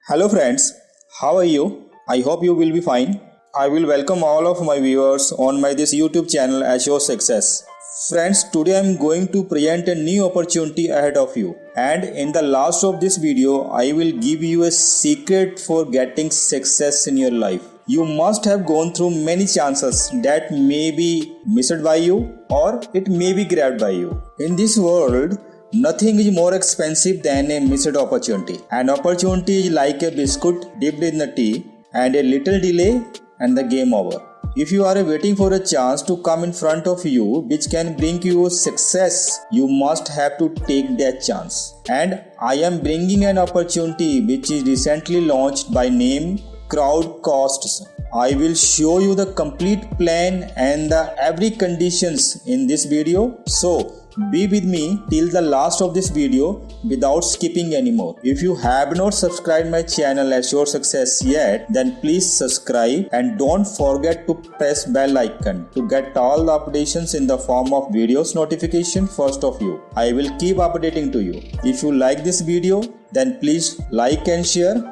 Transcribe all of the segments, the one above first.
Hello friends, how are you? I hope you will be fine. I will welcome all of my viewers on my this YouTube channel Assure Success. Friends, today I am going to present a new opportunity ahead of you. And in the last of this video, I will give you a secret for getting success in your life. You must have gone through many chances that may be missed by you or it may be grabbed by you. In this world, nothing is more expensive than a missed opportunity. An opportunity is like a biscuit dipped in the tea, and a little delay and the game over. If you are waiting for a chance to come in front of you which can bring you success, you must have to take that chance. And I am bringing an opportunity which is recently launched by name Crowdcosts. I will show you the complete plan and the every conditions in this video. So be with me till the last of this video without skipping anymore. If you have not subscribed my channel Assure Success yet, then please subscribe and don't forget to press bell icon to get all the updates in the form of videos notification first of you. I will keep updating to you. If you like this video, then please like and share.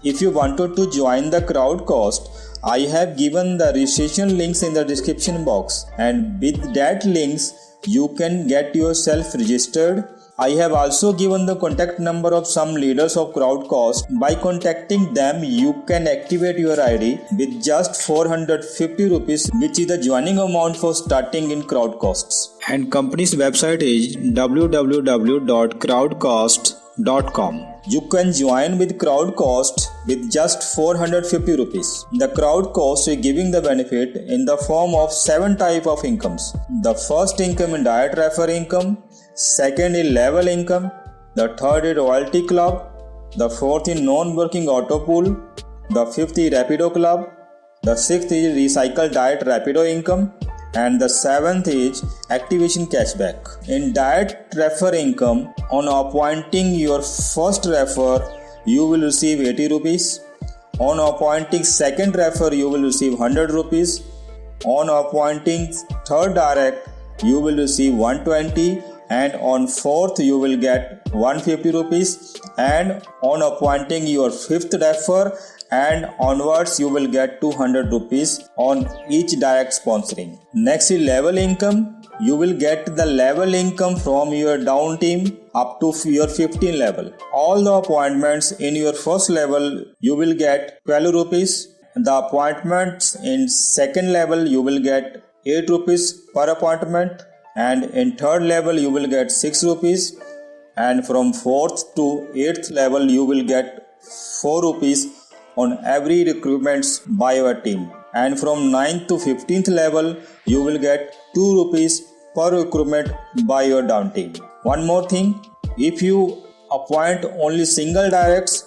If you wanted to join the Crowdcost, I have given the registration links in the description box, and with that links you can get yourself registered. I have also given the contact number of some leaders of Crowdcost. By contacting them, you can activate your ID with just 450 rupees, which is the joining amount for starting in Crowdcosts. And company's website is www.crowdcost.com. You can join with Crowdcost with just 450 rupees. The Crowdcost is giving the benefit in the form of 7 types of incomes. The first income is direct refer income, second is level income, the third is royalty club, the fourth is non-working auto pool, the fifth is Rapido club, the sixth is recycle direct Rapido income, and the seventh is activation cashback. In direct refer income, on appointing your first refer, you will receive 80 rupees. On appointing second refer, you will receive 100 rupees. On appointing third direct, you will receive 120, and on fourth you will get 150 rupees, and on appointing your fifth refer and onwards you will get 200 rupees on each direct sponsoring. Next is level income. You will get the level income from your down team up to your 15 level. All the appointments in your first level you will get 12 rupees. The appointments in second level you will get 8 rupees per appointment, and in third level you will get 6 rupees, and from 4th to 8th level you will get 4 rupees on every recruitments by your team, and from 9th to 15th level you will get 2 rupees per recruitment by your down team. One more thing, if you appoint only single directs,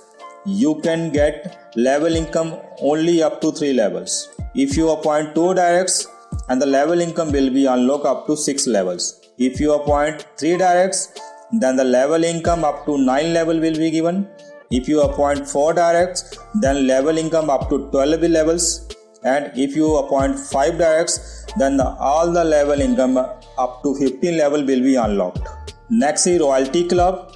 you can get level income only up to 3 levels. If you appoint 2 directs, and the level income will be unlocked up to 6 levels. If you appoint 3 directs, then the level income up to 9 level will be given. If you appoint 4 directs, then level income up to 12 levels. And if you appoint 5 directs, then all the level income up to 15 level will be unlocked. Next is royalty club.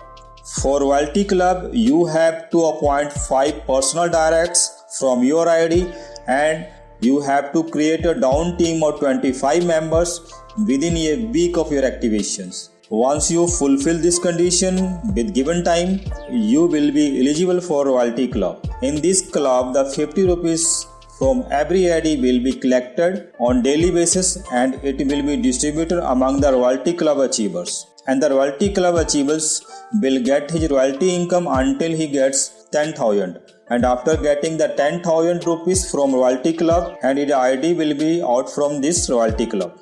For royalty club, you have to appoint 5 personal directs from your ID, and you have to create a down team of 25 members within a week of your activations. Once you fulfill this condition with given time, you will be eligible for royalty club. In this club, the 50 rupees from every ID will be collected on daily basis, and it will be distributed among the royalty club achievers. And the royalty club achievers will get his royalty income until he gets 10,000. And after getting the 10,000 rupees from royalty club, and his ID will be out from this royalty club.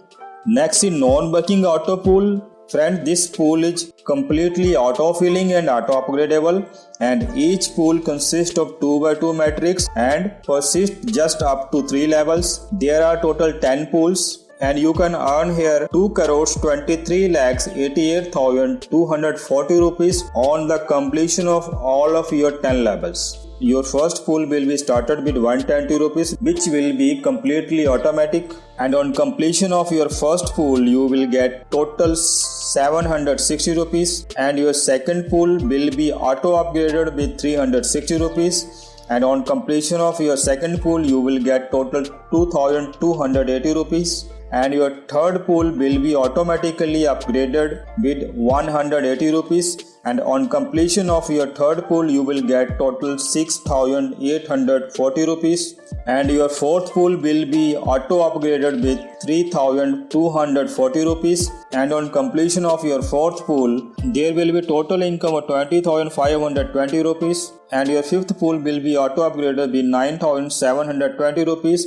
Next is non-working auto pool. Friend, this pool is completely auto-filling and auto-upgradable, and each pool consists of 2x2 matrix and persists just up to 3 levels. There are total 10 pools, and you can earn here 2,23,88,240 rupees on the completion of all of your 10 levels. Your first pool will be started with 120 rupees, which will be completely automatic, and on completion of your first pool you will get total 760 rupees, and your second pool will be auto upgraded with 360 rupees, and on completion of your second pool you will get total 2280 rupees, and your third pool will be automatically upgraded with 180 rupees, and on completion of your third pool you will get total 6840 rupees, and your fourth pool will be auto upgraded with 3240 rupees, and on completion of your fourth pool there will be total income of 20520 rupees, and your fifth pool will be auto upgraded with 9720 rupees.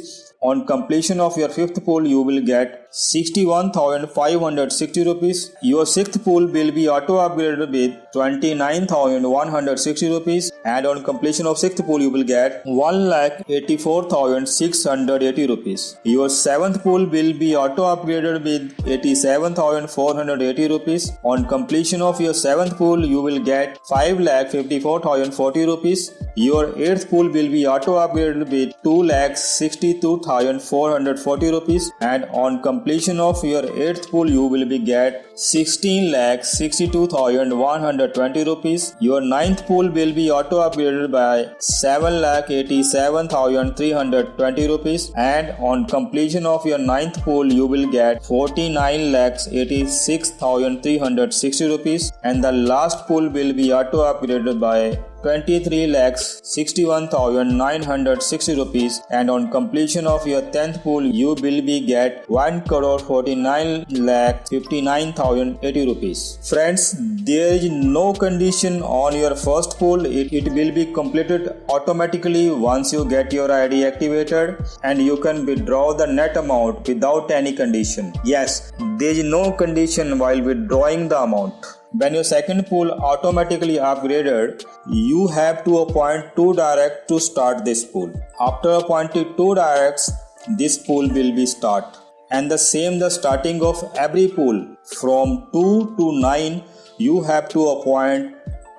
On completion of your fifth pool you will get 61,560 rupees. Your sixth pool will be auto upgraded with 29,160 rupees, and on completion of sixth pool you will get 1,84,680 rupees. Your seventh pool will be auto upgraded with 87,480 rupees. On completion of your seventh pool you will get 5,54,040 rupees. Your eighth pool will be auto upgraded with 2,62,440 rupees, and on completion of your eighth pool you will be get 16,62,120 rupees. Your ninth pool will be auto upgraded by 7,87,320 rupees, and on completion of your ninth pool you will get 49,86,360 rupees, and the last pool will be auto upgraded by 23,61,960 rupees, and on completion of your 10th pool you will be get 1,49,59,080 rupees. Friends, there is no condition on your first pool. It will be completed automatically once you get your ID activated, and you can withdraw the net amount without any condition. Yes, there is no condition while withdrawing the amount. When your second pool automatically upgraded, you have to appoint 2 directs to start this pool. After appointing 2 directs, this pool will be start. And the starting of every pool from 2 to 9, you have to appoint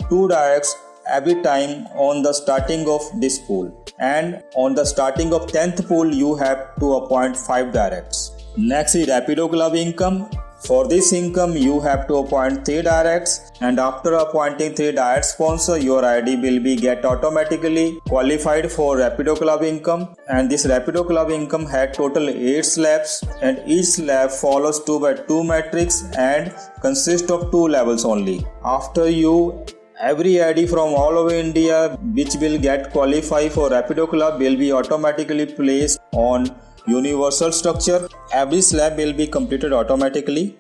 2 directs every time on the starting of this pool. And on the starting of 10th pool, you have to appoint 5 directs. Next is Rapido Club income. For this income, you have to appoint 3 directs, and after appointing 3 direct sponsor, your ID will be get automatically qualified for Rapido Club income. And this Rapido Club income had total 8 slabs, and each slab follows 2x2 matrix and consists of 2 levels only. After every ID from all over India which will get qualified for Rapido Club will be automatically placed on universal structure. Every slab will be completed automatically,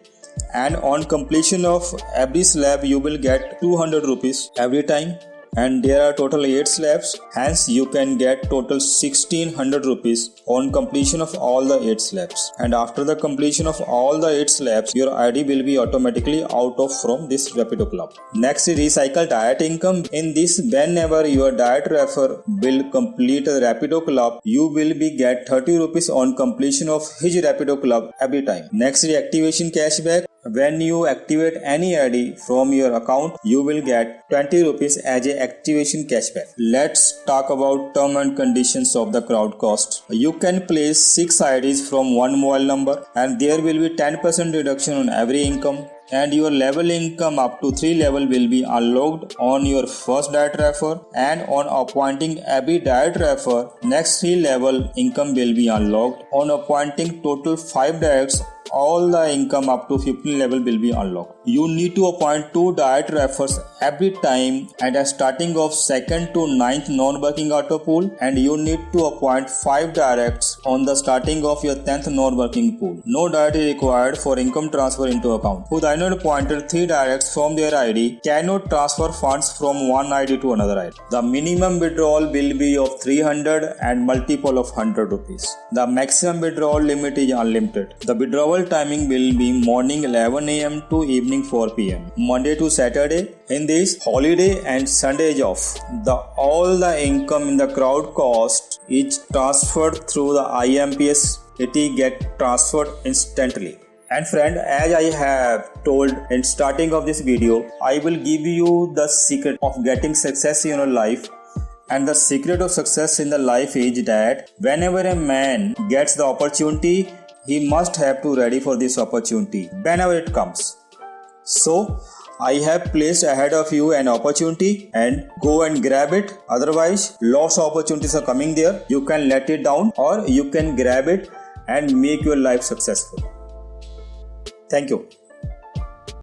and on completion of every slab you will get 200 rupees every time, and there are total 8 slabs, hence you can get total 1600 rupees on completion of all the 8 slabs. And after the completion of all the 8 slabs, your ID will be automatically out of from this Rapido Club. Next is Recycle Diet income. In this, whenever your diet refer will complete a Rapido Club, you will be get 30 rupees on completion of his Rapido Club every time. Next is Activation Cashback. When you activate any ID from your account, you will get 20 rupees as a activation cashback. Let's talk about term and conditions of the crowd cost. You can place 6 IDs from one mobile number, and there will be 10% reduction on every income. And your level income up to 3 level will be unlocked on your first diet refer, and on appointing every diet refer, next 3 level income will be unlocked. On appointing total 5 diets, all the income up to 15 level will be unlocked. You need to appoint 2 diet refers every time at a starting of 2nd to 9th non-working auto pool, and you need to appoint 5 directs on the starting of your 10th non-working pool. No diet is required for income transfer into account. Who did not appointed 3 directs from their ID cannot transfer funds from one ID to another ID. The minimum withdrawal will be of 300 and multiple of 100 rupees. The maximum withdrawal limit is unlimited. The withdrawal timing will be morning 11 am to evening 4 pm, Monday to Saturday. In this, holiday and Sunday is off. All the income in the crowd cost is transferred through the IMPS. It get transferred instantly. And friend, as I have told in starting of this video, I will give you the secret of getting success in your life. And the secret of success in the life is that whenever a man gets the opportunity, he must have to ready for this opportunity whenever it comes. So I have placed ahead of you an opportunity and go and grab it. Otherwise, lots of opportunities are coming there. You can let it down or you can grab it and make your life successful. Thank you.